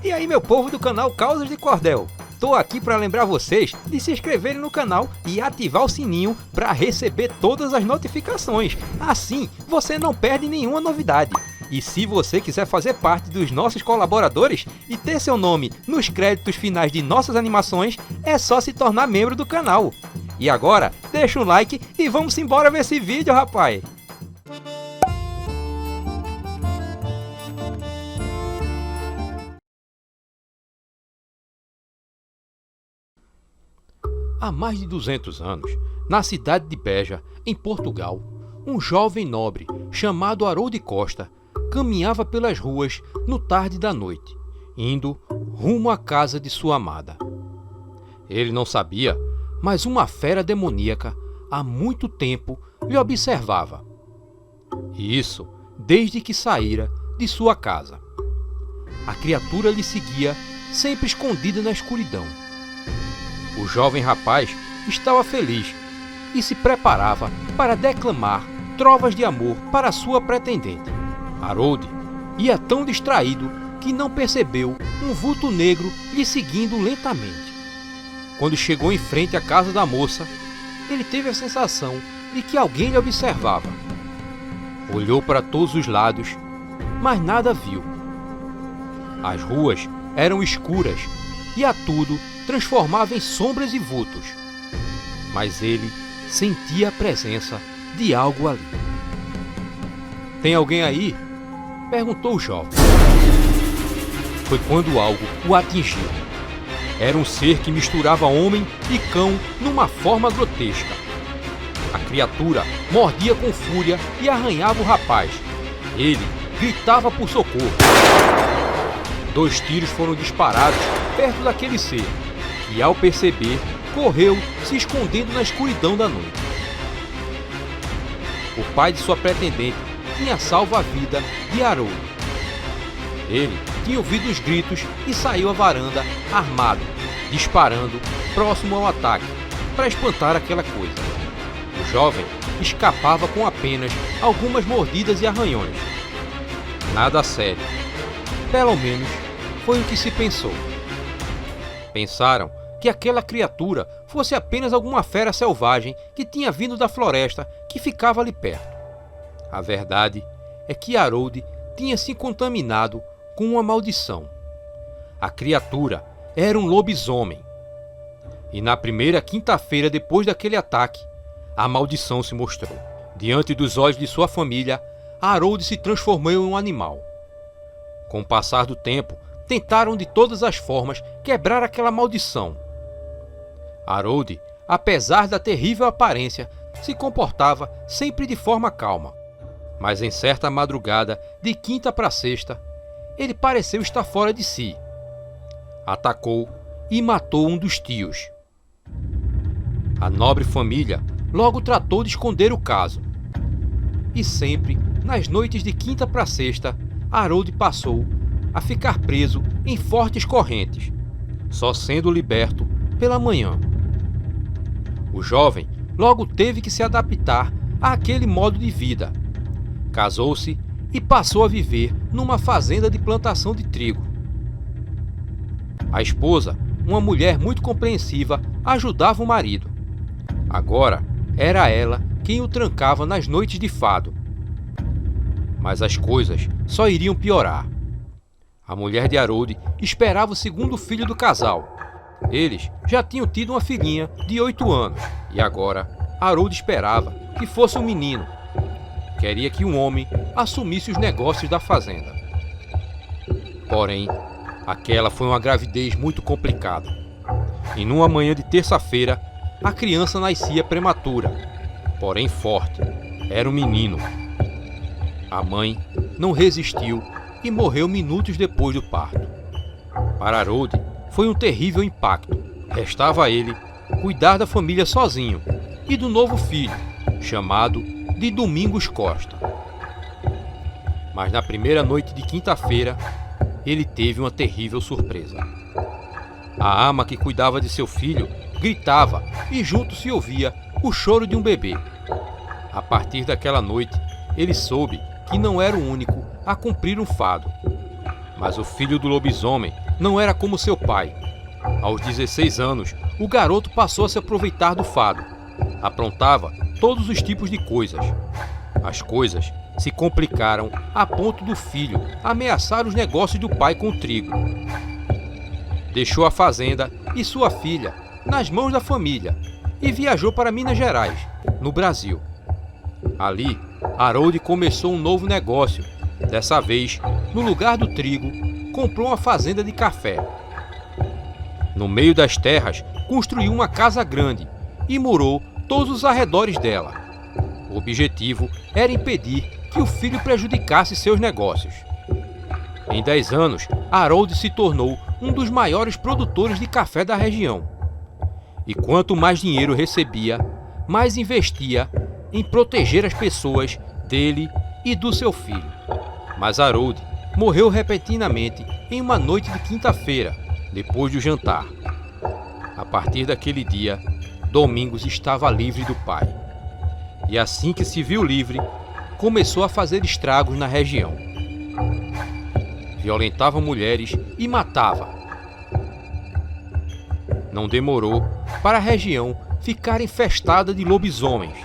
E aí, meu povo do canal Causas de Cordel, tô aqui para lembrar vocês de se inscreverem no canal e ativar o sininho para receber todas as notificações. Assim, você não perde nenhuma novidade. E se você quiser fazer parte dos nossos colaboradores e ter seu nome nos créditos finais de nossas animações, é só se tornar membro do canal. E agora, deixa um like e vamos embora ver esse vídeo, rapaz! Há mais de 200 anos, na cidade de Beja, em Portugal, um jovem nobre chamado Haroldo Costa caminhava pelas ruas no tarde da noite, indo rumo à casa de sua amada. Ele não sabia, mas uma fera demoníaca há muito tempo lhe observava. E isso desde que saíra de sua casa. A criatura lhe seguia, sempre escondida na escuridão. O jovem rapaz estava feliz e se preparava para declamar trovas de amor para sua pretendente. Haroldo ia tão distraído que não percebeu um vulto negro lhe seguindo lentamente. Quando chegou em frente à casa da moça, ele teve a sensação de que alguém lhe observava. Olhou para todos os lados, mas nada viu. As ruas eram escuras e a tudo transformava em sombras e vultos. Mas ele sentia a presença de algo ali. "Tem alguém aí?" perguntou o jovem. Foi quando algo o atingiu. Era um ser que misturava homem e cão numa forma grotesca. A criatura mordia com fúria e arranhava o rapaz. Ele gritava por socorro. 2 tiros foram disparados perto daquele ser, que ao perceber, correu se escondendo na escuridão da noite. O pai de sua pretendente tinha salvo a vida de Haroldo. Ele tinha ouvido os gritos e saiu à varanda armado, disparando próximo ao ataque, para espantar aquela coisa. O jovem escapava com apenas algumas mordidas e arranhões. Nada sério. Pelo menos foi o que se pensou. Pensaram que aquela criatura fosse apenas alguma fera selvagem que tinha vindo da floresta que ficava ali perto. A verdade é que Haroldo tinha se contaminado com uma maldição. A criatura era um lobisomem. E na primeira quinta-feira depois daquele ataque, a maldição se mostrou. Diante dos olhos de sua família, Haroldo se transformou em um animal. Com o passar do tempo, tentaram de todas as formas quebrar aquela maldição. Haroldo, apesar da terrível aparência, se comportava sempre de forma calma. Mas em certa madrugada, de quinta para sexta, ele pareceu estar fora de si. Atacou e matou um dos tios. A nobre família logo tratou de esconder o caso. E sempre, nas noites de quinta para sexta, Haroldo passou a ficar preso em fortes correntes, só sendo liberto pela manhã. O jovem logo teve que se adaptar àquele modo de vida. Casou-se e passou a viver numa fazenda de plantação de trigo. A esposa, uma mulher muito compreensiva, ajudava o marido. Agora era ela quem o trancava nas noites de fado. Mas as coisas só iriam piorar. A mulher de Haroldo esperava o segundo filho do casal. Eles já tinham tido uma filhinha de 8 anos e agora Haroldo esperava que fosse um menino. Queria que um homem assumisse os negócios da fazenda. Porém, aquela foi uma gravidez muito complicada. E numa manhã de terça-feira, a criança nascia prematura, porém forte. Era um menino. A mãe não resistiu e morreu minutos depois do parto. Para Haroldo, foi um terrível impacto. Restava a ele cuidar da família sozinho e do novo filho, chamado de Domingos Costa. Mas na primeira noite de quinta-feira, ele teve uma terrível surpresa. A ama que cuidava de seu filho gritava e junto se ouvia o choro de um bebê. A partir daquela noite, ele soube que não era o único a cumprir um fado. Mas o filho do lobisomem não era como seu pai. Aos 16 anos, o garoto passou a se aproveitar do fado. Aprontava todos os tipos de coisas. As coisas se complicaram a ponto do filho ameaçar os negócios do pai com o trigo. Deixou a fazenda e sua filha nas mãos da família e viajou para Minas Gerais, no Brasil. Ali, Harold começou um novo negócio. Dessa vez, no lugar do trigo, comprou uma fazenda de café. No meio das terras, construiu uma casa grande e murou todos os arredores dela. O objetivo era impedir que o filho prejudicasse seus negócios. Em 10 anos, Harold se tornou um dos maiores produtores de café da região. E quanto mais dinheiro recebia, mais investia em proteger as pessoas dele e do seu filho. Mas Harold morreu repentinamente em uma noite de quinta-feira, depois do jantar. A partir daquele dia, Domingos estava livre do pai. E assim que se viu livre, começou a fazer estragos na região. Violentava mulheres e matava. Não demorou para a região ficar infestada de lobisomens.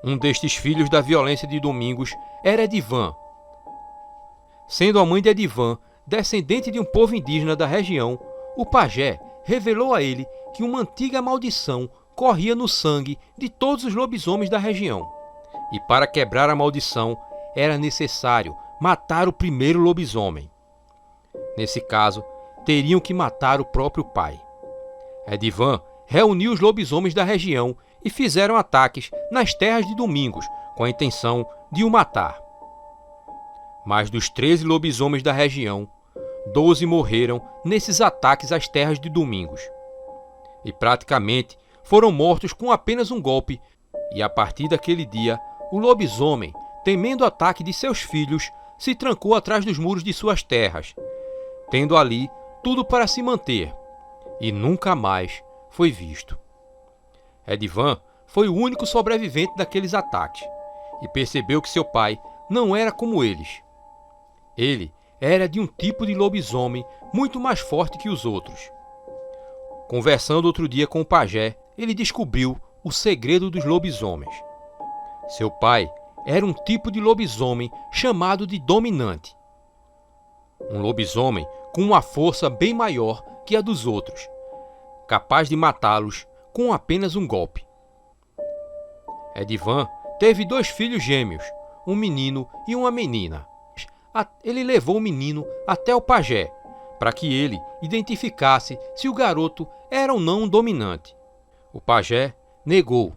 Um destes filhos da violência de Domingos era Edivan. Sendo a mãe de Edivan descendente de um povo indígena da região, o pajé revelou a ele que uma antiga maldição corria no sangue de todos os lobisomens da região. E para quebrar a maldição, era necessário matar o primeiro lobisomem. Nesse caso, teriam que matar o próprio pai. Edivan reuniu os lobisomens da região e fizeram ataques nas terras de Domingos, com a intenção de o matar. Mas dos 13 lobisomens da região, 12 morreram nesses ataques às terras de Domingos. E praticamente foram mortos com apenas um golpe, e a partir daquele dia, o lobisomem, temendo o ataque de seus filhos, se trancou atrás dos muros de suas terras, tendo ali tudo para se manter, e nunca mais foi visto. Edivan foi o único sobrevivente daqueles ataques, e percebeu que seu pai não era como eles. Ele era de um tipo de lobisomem muito mais forte que os outros. Conversando outro dia com o pajé, ele descobriu o segredo dos lobisomens. Seu pai era um tipo de lobisomem chamado de dominante. Um lobisomem com uma força bem maior que a dos outros, capaz de matá-los com apenas um golpe. Edivan teve 2 filhos gêmeos, um menino e uma menina. Ele levou o menino até o pajé, para que ele identificasse se o garoto era ou não um dominante. O pajé negou.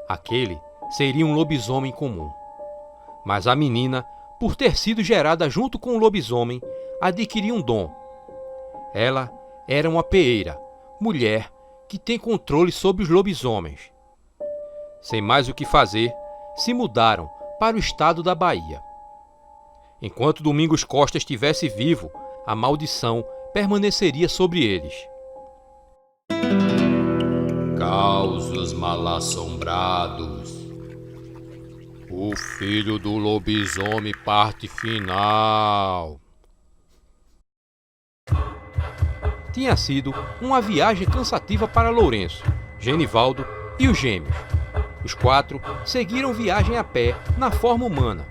Aquele seria um lobisomem comum. Mas a menina, por ter sido gerada junto com o lobisomem, adquiriu um dom. Ela era uma peeira, mulher que tem controle sobre os lobisomens. Sem mais o que fazer, se mudaram para o estado da Bahia. Enquanto Domingos Costa estivesse vivo, a maldição permaneceria sobre eles. Causos mal-assombrados. O filho do lobisomem, parte final. Tinha sido uma viagem cansativa para Lourenço, Genivaldo e os gêmeos. Os 4 seguiram viagem a pé na forma humana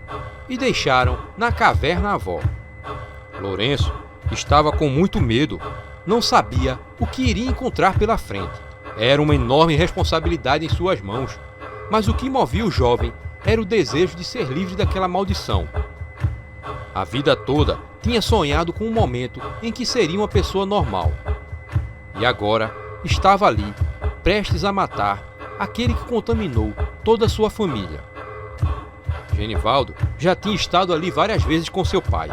e deixaram na caverna a avó. Lourenço estava com muito medo, não sabia o que iria encontrar pela frente. Era uma enorme responsabilidade em suas mãos, mas o que movia o jovem era o desejo de ser livre daquela maldição. A vida toda tinha sonhado com um momento em que seria uma pessoa normal. E agora estava ali, prestes a matar aquele que contaminou toda a sua família. Genivaldo já tinha estado ali várias vezes com seu pai.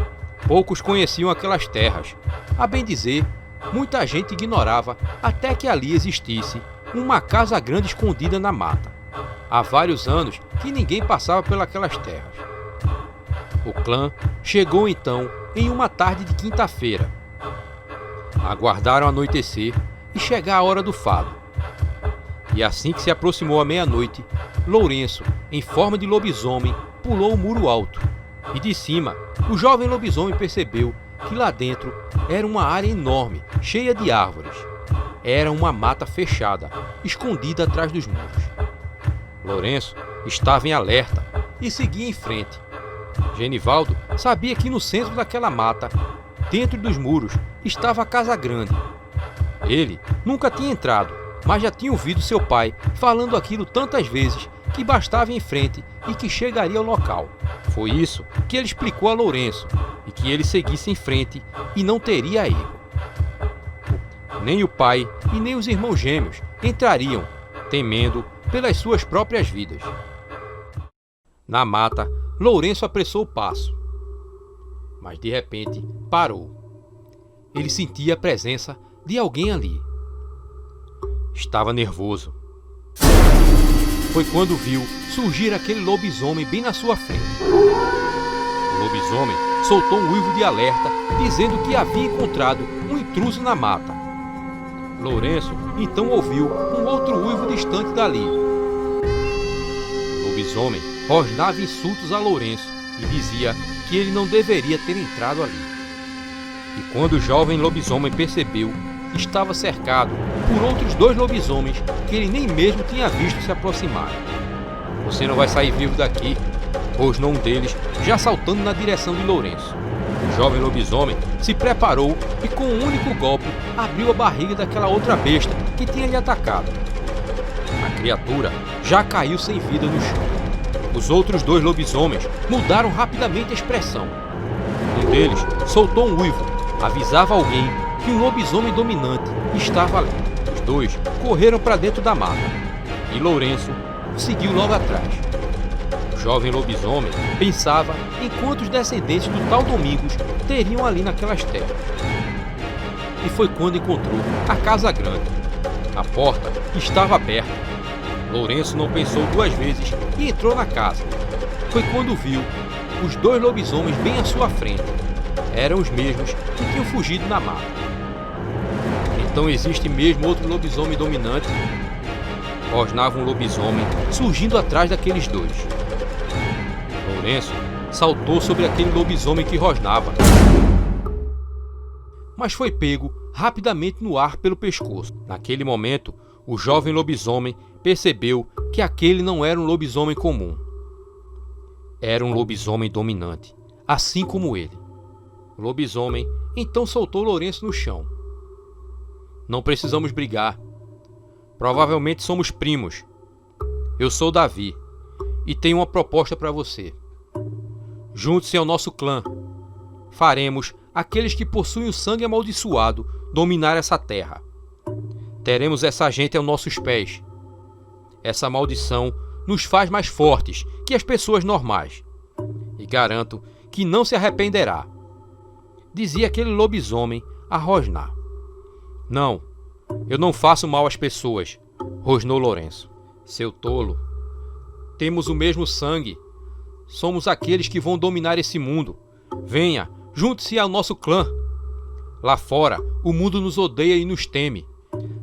Poucos conheciam aquelas terras. A bem dizer, muita gente ignorava até que ali existisse uma casa grande escondida na mata. Há vários anos que ninguém passava pelas terras. O clã chegou então em uma tarde de quinta-feira. Aguardaram anoitecer e chegar a hora do fado. E assim que se aproximou a meia-noite, Lourenço, em forma de lobisomem, pulou o muro alto. E de cima, o jovem lobisomem percebeu que lá dentro era uma área enorme, cheia de árvores. Era uma mata fechada, escondida atrás dos muros. Lourenço estava em alerta e seguia em frente. Genivaldo sabia que no centro daquela mata, dentro dos muros, estava a casa grande. Ele nunca tinha entrado, mas já tinha ouvido seu pai falando aquilo tantas vezes que bastava ir em frente e que chegaria ao local. Foi isso que ele explicou a Lourenço, e que ele seguisse em frente e não teria erro. Nem o pai e nem os irmãos gêmeos entrariam, temendo pelas suas próprias vidas. Na mata, Lourenço apressou o passo, mas de repente parou. Ele sentia a presença de alguém ali. Estava nervoso. Foi quando viu surgir aquele lobisomem bem na sua frente. O lobisomem soltou um uivo de alerta, dizendo que havia encontrado um intruso na mata. Lourenço então ouviu um outro uivo distante dali. O lobisomem rosnava insultos a Lourenço e dizia que ele não deveria ter entrado ali. E quando o jovem lobisomem percebeu, estava cercado por outros 2 lobisomens que ele nem mesmo tinha visto se aproximar. "Você não vai sair vivo daqui", rosnou um deles, já saltando na direção de Lourenço. O jovem lobisomem se preparou e com um único golpe abriu a barriga daquela outra besta que tinha lhe atacado. A criatura já caiu sem vida no chão. Os outros 2 lobisomens mudaram rapidamente a expressão. Um deles soltou um uivo, avisava alguém que um lobisomem dominante estava ali. Os 2 correram para dentro da mata e Lourenço seguiu logo atrás. O jovem lobisomem pensava em quantos descendentes do tal Domingos teriam ali naquelas terras. E foi quando encontrou a casa grande. A porta estava aberta. Lourenço não pensou 2 vezes e entrou na casa. Foi quando viu os 2 lobisomens bem à sua frente. Eram os mesmos que tinham fugido na mata. Então existe mesmo outro lobisomem dominante? Rosnava um lobisomem surgindo atrás daqueles 2. Lourenço saltou sobre aquele lobisomem que rosnava, mas foi pego rapidamente no ar pelo pescoço. Naquele momento, o jovem lobisomem percebeu que aquele não era um lobisomem comum. Era um lobisomem dominante, assim como ele. O lobisomem então soltou Lourenço no chão. "Não precisamos brigar. Provavelmente somos primos. Eu sou Davi e tenho uma proposta para você. Junte-se ao nosso clã. Faremos aqueles que possuem o sangue amaldiçoado dominar essa terra. Teremos essa gente aos nossos pés. Essa maldição nos faz mais fortes que as pessoas normais. E garanto que não se arrependerá", dizia aquele lobisomem a rosnar. "Não, eu não faço mal às pessoas", rosnou Lourenço. "Seu tolo, temos o mesmo sangue. Somos aqueles que vão dominar esse mundo. Venha, junte-se ao nosso clã. Lá fora, o mundo nos odeia e nos teme.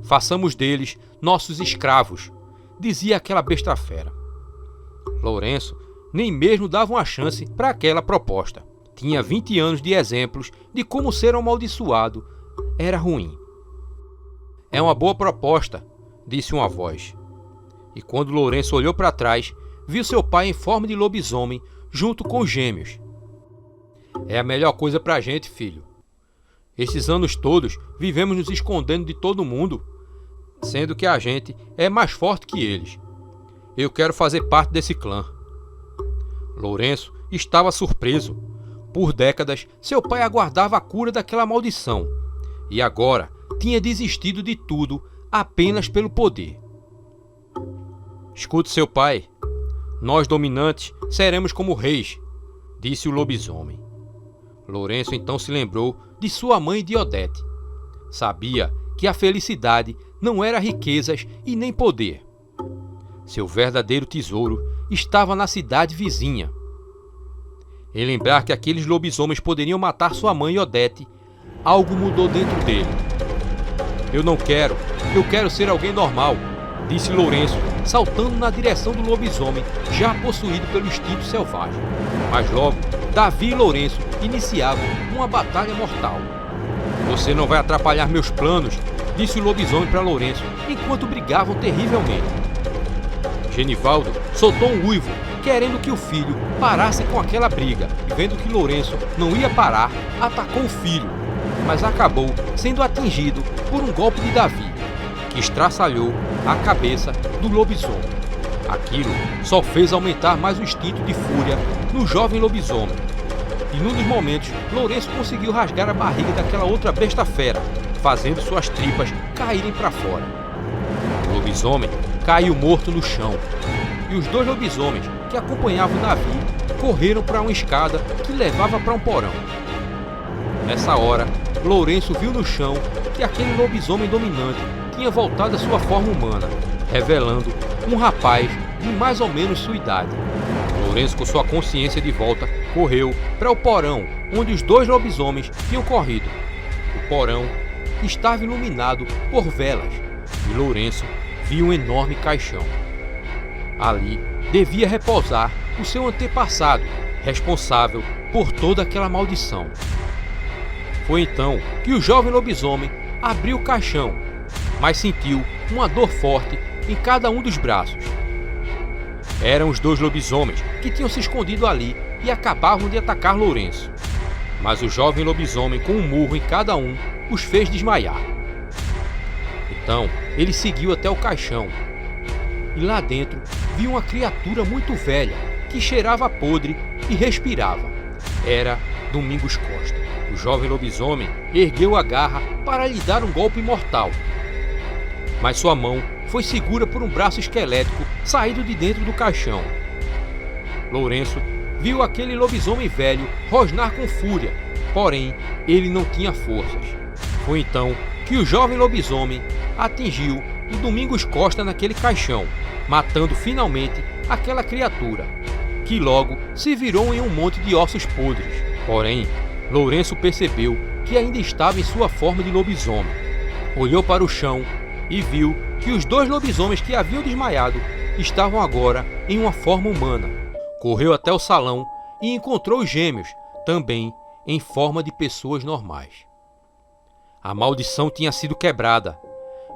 Façamos deles nossos escravos", dizia aquela besta fera. Lourenço nem mesmo dava uma chance para aquela proposta. Tinha 20 anos de exemplos de como ser amaldiçoado era ruim. "É uma boa proposta", disse uma voz. E quando Lourenço olhou para trás, viu seu pai em forma de lobisomem junto com os gêmeos. "É a melhor coisa pra gente, filho. Esses anos todos vivemos nos escondendo de todo mundo, sendo que a gente é mais forte que eles. Eu quero fazer parte desse clã." Lourenço estava surpreso. Por décadas, seu pai aguardava a cura daquela maldição, e agora tinha desistido de tudo apenas pelo poder. "Escute seu pai. Nós dominantes seremos como reis", disse o lobisomem. Lourenço então se lembrou de sua mãe Diodete. Sabia que a felicidade não era riquezas e nem poder. Seu verdadeiro tesouro estava na cidade vizinha. Em lembrar que aqueles lobisomens poderiam matar sua mãe Odete, algo mudou dentro dele. Eu quero ser alguém normal", disse Lourenço, saltando na direção do lobisomem, já possuído pelo instinto selvagem. Mas logo, Davi e Lourenço iniciavam uma batalha mortal. Você não vai atrapalhar meus planos, disse o lobisomem para Lourenço, enquanto brigavam terrivelmente. Genivaldo soltou um uivo, querendo que o filho parasse com aquela briga, e vendo que Lourenço não ia parar, atacou o filho, mas acabou sendo atingido por um golpe de Davi, que estraçalhou a cabeça do lobisomem. Aquilo só fez aumentar mais o instinto de fúria no jovem lobisomem. E num dos momentos, Lourenço conseguiu rasgar a barriga daquela outra besta fera, fazendo suas tripas caírem para fora. O lobisomem caiu morto no chão, e os dois lobisomens que acompanhavam Davi correram para uma escada que levava para um porão. Nessa hora, Lourenço viu no chão que aquele lobisomem dominante tinha voltado à sua forma humana, revelando um rapaz de mais ou menos sua idade. Lourenço, com sua consciência de volta, correu para o porão onde os dois lobisomens tinham corrido. O porão estava iluminado por velas e Lourenço viu um enorme caixão. Ali devia repousar o seu antepassado, responsável por toda aquela maldição. Foi então que o jovem lobisomem abriu o caixão, mas sentiu uma dor forte em cada um dos braços. Eram os dois lobisomens que tinham se escondido ali e acabavam de atacar Lourenço. Mas o jovem lobisomem, com um murro em cada um, os fez desmaiar. Então ele seguiu até o caixão e lá dentro viu uma criatura muito velha que cheirava podre e respirava. Era Domingos Costa. O jovem lobisomem ergueu a garra para lhe dar um golpe mortal, mas sua mão foi segura por um braço esquelético saído de dentro do caixão. Lourenço viu aquele lobisomem velho rosnar com fúria, porém ele não tinha forças. Foi então que o jovem lobisomem atingiu o Domingos Costa naquele caixão, matando finalmente aquela criatura, que logo se virou em um monte de ossos podres. Porém, Lourenço percebeu que ainda estava em sua forma de lobisomem. Olhou para o chão e viu que os dois lobisomens que haviam desmaiado estavam agora em uma forma humana. Correu até o salão e encontrou os gêmeos, também em forma de pessoas normais. A maldição tinha sido quebrada,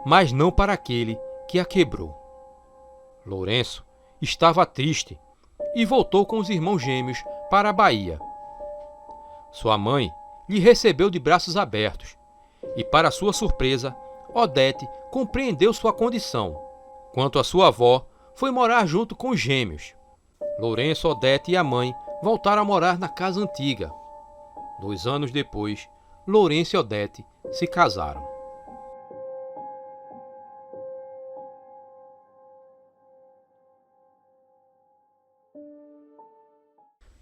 mas não para aquele que a quebrou. Lourenço estava triste e voltou com os irmãos gêmeos para a Bahia. Sua mãe lhe recebeu de braços abertos e, para sua surpresa, Odete compreendeu sua condição. Quanto à sua avó, foi morar junto com os gêmeos. Lourenço, Odete e a mãe voltaram a morar na casa antiga. 2 anos depois, Lourenço e Odete se casaram.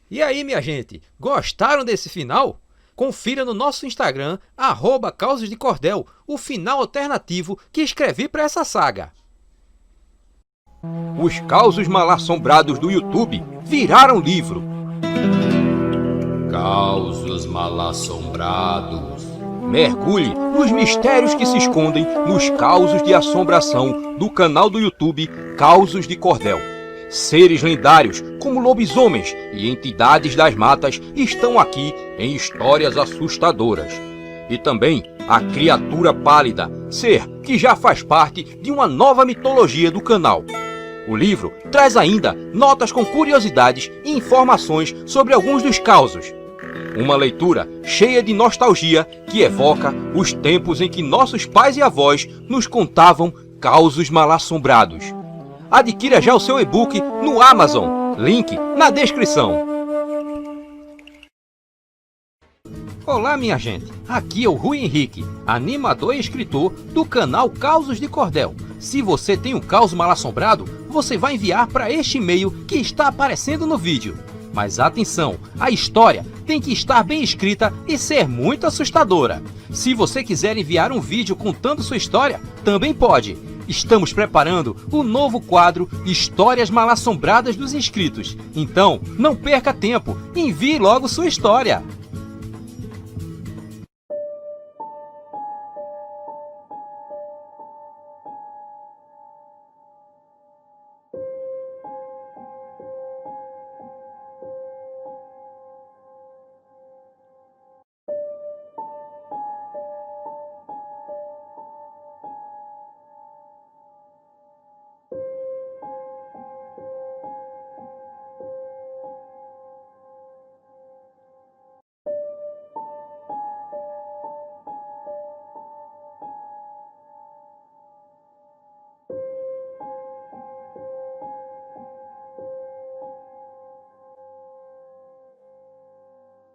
E aí, minha gente, gostaram desse final? Confira no nosso Instagram, @causosdecordel, o final alternativo que escrevi para essa saga. Os causos mal-assombrados do YouTube viraram livro. Causos mal-assombrados. Mergulhe nos mistérios que se escondem nos causos de assombração do canal do YouTube Causos de Cordel. Seres lendários, como lobisomens e entidades das matas, estão aqui em histórias assustadoras. E também a criatura pálida, ser que já faz parte de uma nova mitologia do canal. O livro traz ainda notas com curiosidades e informações sobre alguns dos causos. Uma leitura cheia de nostalgia que evoca os tempos em que nossos pais e avós nos contavam causos mal-assombrados. Adquira já o seu e-book no Amazon, link na descrição. Olá, minha gente, aqui é o Rui Henrique, animador e escritor do canal Causos de Cordel. Se você tem um caos mal-assombrado, você vai enviar para este e-mail que está aparecendo no vídeo. Mas atenção, a história tem que estar bem escrita e ser muito assustadora. Se você quiser enviar um vídeo contando sua história, também pode. Estamos preparando o novo quadro Histórias Mal-Assombradas dos Inscritos. Então, não perca tempo, envie logo sua história.